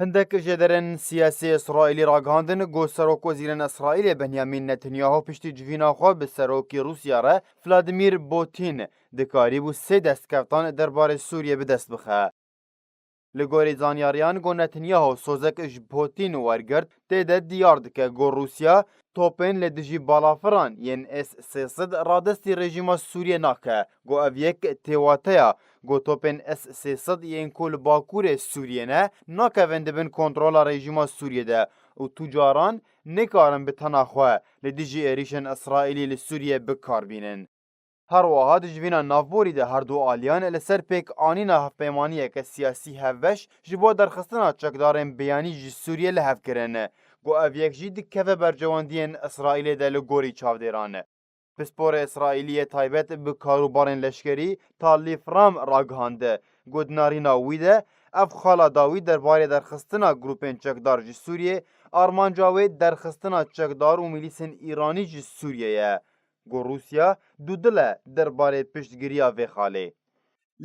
هندك جدرن سیاسی اسرائیلی راگهاندن گو سروک وزیرن اسرائیل بنیامین نتانیاهو پشتی جوینا خو به سروکی روسیا را ولادیمیر پوتین دکاری بو سه دستکفتان درباره سوریه به دست بخه. لگوری زانیاریان گو نتانیاهو سوزک اج پوتین ورگرد تیده دیار دکه گو روسیا توپین لدجی بالافران ین اس 300 رادستی رژیم سوریه ناکه گو اویک تیواتیا گو توپین اس 300 ین کل باکور سوریه نه ناکه وندبن کنترول رژیم سوریه ده و تجاران نکارن به تناخوه لدجی ایریشن اسرائیلی لسوریه بکار بینن. هر وها دجوینا نافبوری ده هر دو آلیان لسر پیک آنینا هفپیمانیه که سیاسی هفوش جبو درخستنا چکدارن بیانی جی سوریه لحف کرنه گو اویک جی دکوه برجواندین اسرائیل ده لگوری چاودیرانه. پسپور اسرائیلی تایبت به کاروبارن لشکری تالیف رام راگهانده گودنارینا ویده اف خالا داوی درباره درخستنا گروپین چکدار جی سوریه آرمانجاوی درخستنا چکدار و میلیسن ایرانی جی سوریه گو روسیا دودله درباره پشتگیریا وی خاله.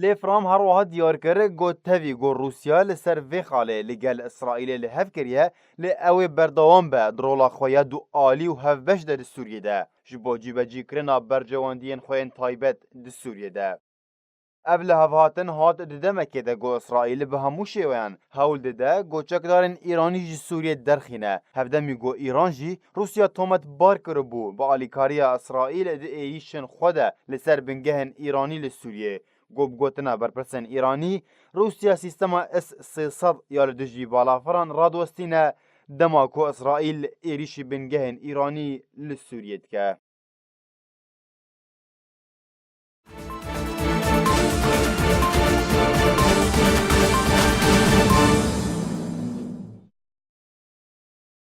لی فرام هر وها دیار کرده گو تاوی گو روسیا لسر وی خاله لگل اسرائیل لحف کریه لی اوی بردوان به درولا خویا دو آلی و هف بش در سوریه ده جبو جیبجی کرنا برجواندین خوین تایبت در سوریه ده. اول هفهاتن هات ددمکه ده گو اسرائیل به همو شیوان هول ده گو چکدارن ایرانی جی سوریه درخینه هفدمی گو ایران جی روسیا تومت بار کرو بو با آلیکاریا اسرائیل ده ایشن خوده لسر بنگهن ایرانی لسوریه گو بگوتنا برپرسن ایرانی روسیا سیستما اس 300 یا لدجی بالافران رادوستینه دما کو اسرائیل ایریشی بنگهن ایرانی لسوریه که